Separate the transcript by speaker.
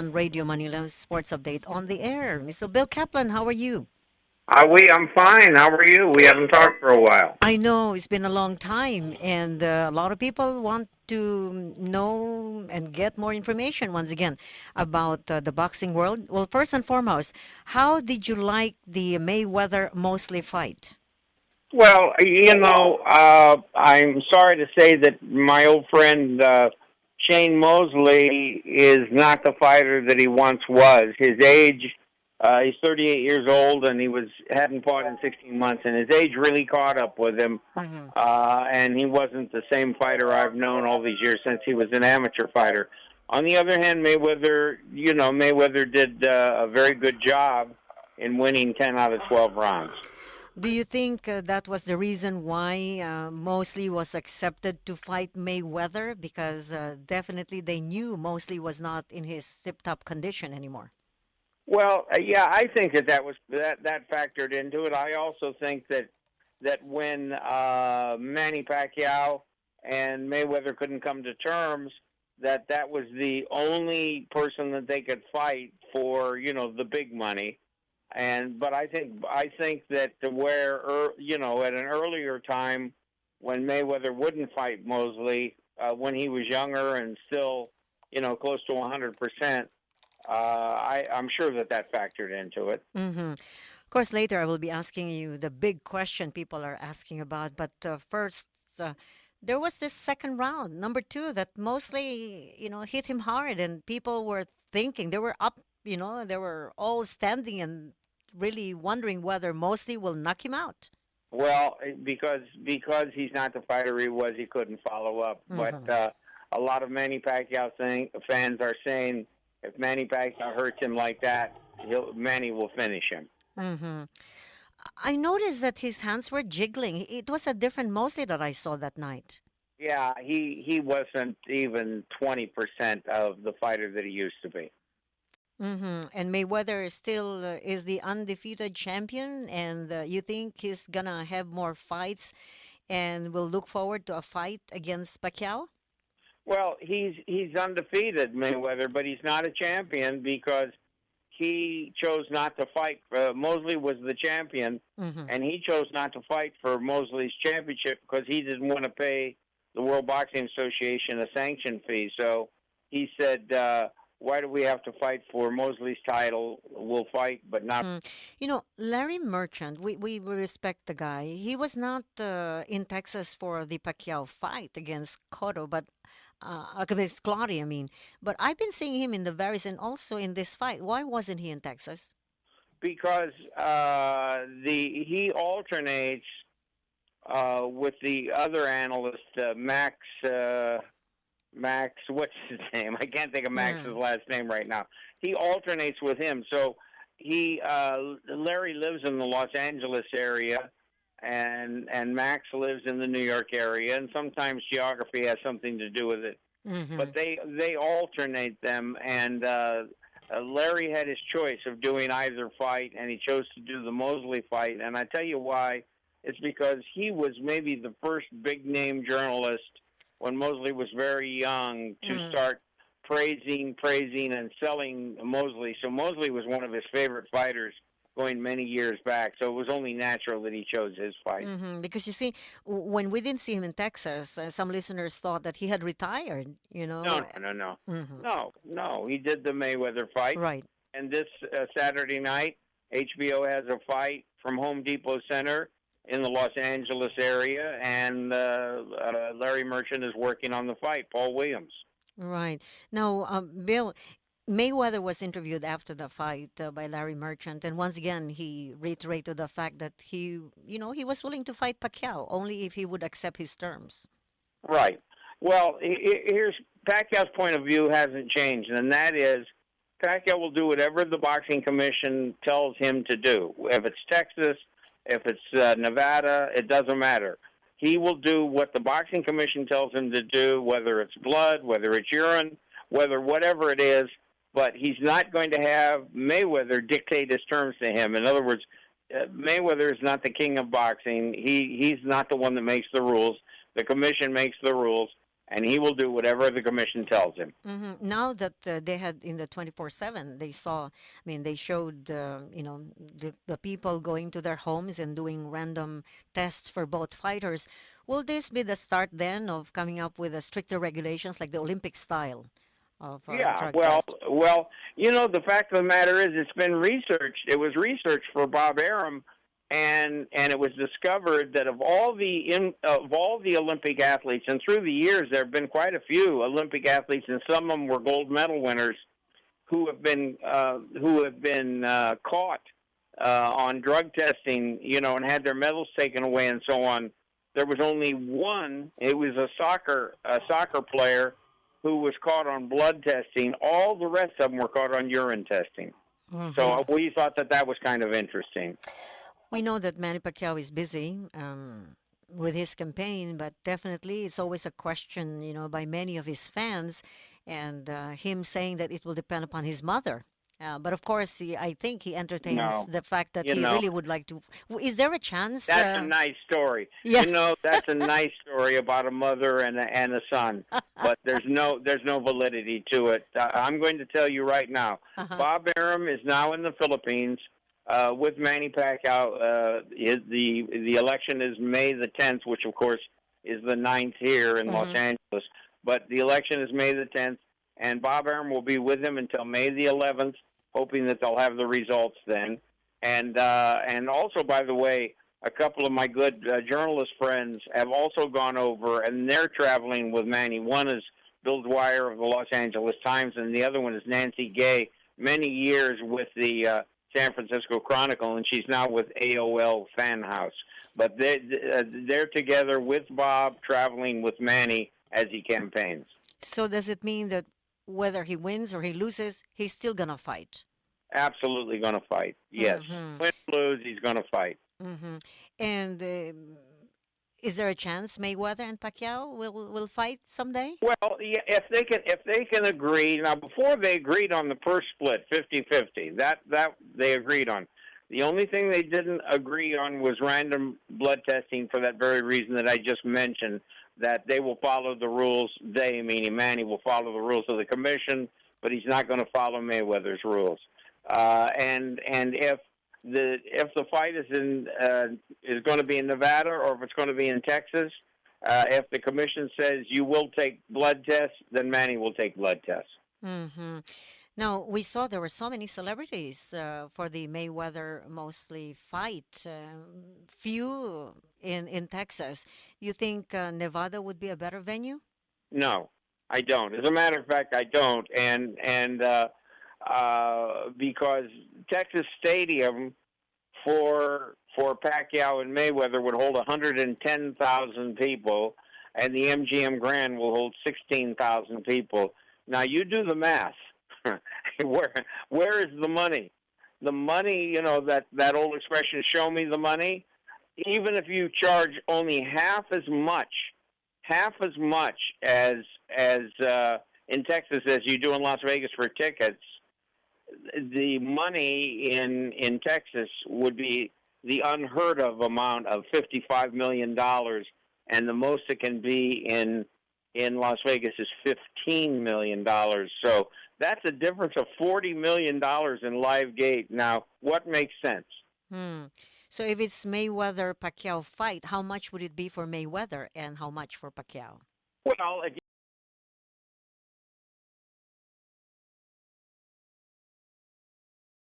Speaker 1: on Radio Manila's Sports Update on the air. Mr. Bill Caplan, how are you?
Speaker 2: I'm fine. How are you? We haven't talked for a while.
Speaker 1: I know it's been a long time, and a lot of people want to know and get more information once again about the boxing world. Well, first and foremost, how did you like the Mayweather Mosley fight?
Speaker 2: I'm sorry to say that my old friend Shane Mosley is not the fighter that he once was. His age, he's 38 years old, and he hadn't fought in 16 months, and his age really caught up with him.
Speaker 1: Hmm.
Speaker 2: And he wasn't the same fighter I've known all these years since he was an amateur fighter. On the other hand, Mayweather did a very good job in winning 10 out of 12 rounds.
Speaker 1: Do you think that was the reason why Mosley was accepted to fight Mayweather? Because definitely they knew Mosley was not in his tip-top condition anymore.
Speaker 2: Well, yeah, I think that factored into it. I also think that when Manny Pacquiao and Mayweather couldn't come to terms, that was the only person that they could fight for, the big money. But I think that at an earlier time when Mayweather wouldn't fight Mosley when he was younger and still close to 100%, I'm sure that factored into it.
Speaker 1: Hmm. Of course, later I will be asking you the big question people are asking about. But first, there was this second round, number two, that mostly, hit him hard, and people were thinking they were up. They were all standing and really wondering whether Mosley will knock him out.
Speaker 2: Well, because he's not the fighter he was, he couldn't follow up.
Speaker 1: Hmm.
Speaker 2: But a lot of Manny Pacquiao fans are saying if Manny Pacquiao hurts him like that, Manny will finish him.
Speaker 1: Hmm. I noticed that his hands were jiggling. It was a different Mosley that I saw that night.
Speaker 2: Yeah, he wasn't even 20% of the fighter that he used to be.
Speaker 1: And Mayweather still is the undefeated champion, and you think he's gonna have more fights, and will look forward to a fight against Pacquiao?
Speaker 2: Well, he's undefeated, Mayweather, but he's not a champion because he chose not to fight. Mosley was the champion,
Speaker 1: Hmm.
Speaker 2: and he chose not to fight for Mosley's championship because he didn't want to pay the World Boxing Association a sanction fee. So he said, why do we have to fight for Mosley's title? We'll fight, but not.
Speaker 1: Larry Merchant, we respect the guy. He was not in Texas for the Pacquiao fight against Cotto, but against Claudia, I mean. But I've been seeing him in the various and also in this fight. Why wasn't he in Texas?
Speaker 2: Because he alternates with the other analyst, Max. Max, what's his name? I can't think of Max's
Speaker 1: Mm.
Speaker 2: last name right now. He alternates with him. So Larry lives in the Los Angeles area, and Max lives in the New York area, and sometimes geography has something to do with it.
Speaker 1: Hmm.
Speaker 2: But they alternate them, and Larry had his choice of doing either fight, and he chose to do the Mosley fight. And I tell you why. It's because he was maybe the first big-name journalist when Mosley was very young to
Speaker 1: Mm.
Speaker 2: start praising, and selling Mosley. So Mosley was one of his favorite fighters going many years back. So it was only natural that he chose his fight.
Speaker 1: Because you see, when we didn't see him in Texas, some listeners thought that he had retired,
Speaker 2: No, no, no, no.
Speaker 1: Hmm.
Speaker 2: No. He did the Mayweather fight.
Speaker 1: Right.
Speaker 2: And this Saturday night, HBO has a fight from Home Depot Center in the Los Angeles area, and Larry Merchant is working on the fight, Paul Williams.
Speaker 1: Right. Now, Bill, Mayweather was interviewed after the fight by Larry Merchant, and once again he reiterated the fact that he was willing to fight Pacquiao only if he would accept his terms.
Speaker 2: Right. Well, here's Pacquiao's point of view hasn't changed, and that is Pacquiao will do whatever the Boxing Commission tells him to do. If it's Texas, if it's Nevada, it doesn't matter. He will do what the Boxing Commission tells him to do, whether it's blood, whether it's urine, whatever it is, but he's not going to have Mayweather dictate his terms to him. In other words, Mayweather is not the king of boxing. He's not the one that makes the rules. The commission makes the rules. and he will do whatever the commission tells him.
Speaker 1: Now that they had in the 24/7, they saw, I mean, they showed, the people going to their homes and doing random tests for both fighters. Will this be the start then of coming up with a stricter regulations like the Olympic style of
Speaker 2: Yeah,
Speaker 1: drug test?
Speaker 2: the fact of the matter is, it's been researched. It was researched for Bob Arum, and it was discovered that of all the Olympic athletes, and through the years there have been quite a few Olympic athletes, and some of them were gold medal winners who have been caught on drug testing, and had their medals taken away and so on. There was only one. It was a soccer player who was caught on blood testing. All the rest of them were caught on urine testing. So we thought that was kind of interesting.
Speaker 1: We know that Manny Pacquiao is busy with his campaign, but definitely it's always a question, by many of his fans, and him saying that it will depend upon his mother. But of course, I think he entertains
Speaker 2: No,
Speaker 1: the fact that
Speaker 2: you
Speaker 1: he
Speaker 2: know,
Speaker 1: really would like to. Is there a chance?
Speaker 2: that's a nice story.
Speaker 1: Yeah.
Speaker 2: That's a nice story about a mother and a son, but there's no validity to it. I'm going to tell you right now.
Speaker 1: Uh-huh.
Speaker 2: Bob Arum is now in the Philippines with Manny Pacquiao. The election is May the 10th, which of course is the 9th here in Los Angeles. But the election is May the 10th, and Bob Arum will be with him until May the 11th, hoping that they'll have the results then. And also, by the way, a couple of my good journalist friends have also gone over, and they're traveling with Manny. One is Bill Dwyer of the Los Angeles Times, and the other one is Nancy Gay, many years with the San Francisco Chronicle, and she's now with AOL Fan House. But they're together with Bob, traveling with Manny as he campaigns.
Speaker 1: So does it mean that whether he wins or he loses, he's still gonna fight?
Speaker 2: Absolutely going to fight. Yes. Win or lose, he's going to fight.
Speaker 1: And is there a chance Mayweather and Pacquiao will fight someday?
Speaker 2: Well, yeah, if they can agree. Now, before they agreed on the purse split, 50-50, that they agreed on. The only thing they didn't agree on was random blood testing, for that very reason that I just mentioned, that they will follow the rules. They, meaning Manny, will follow the rules of the commission, but he's not going to follow Mayweather's rules. And if the fight is going to be in Nevada, or if it's going to be in Texas, if the commission says you will take blood tests, then Manny will take blood tests.
Speaker 1: Now, we saw there were so many celebrities for the Mayweather mostly fight. Few in Texas. You think Nevada would be a better venue?
Speaker 2: No, I don't. As a matter of fact, I don't. And because Texas Stadium for Pacquiao and Mayweather would hold 110,000 people, and the MGM Grand will hold 16,000 people. Now, you do the math. Where is the money? The money, that old expression, show me the money. Even if you charge only half as much as in Texas as you do in Las Vegas for tickets, the money in Texas would be the unheard of amount of $55 million, and the most it can be in Las Vegas is $15 million. So that's a difference of $40 million in live gate. Now, what makes sense?
Speaker 1: So if it's Mayweather-Pacquiao fight, how much would it be for Mayweather and how much for Pacquiao?
Speaker 2: Well,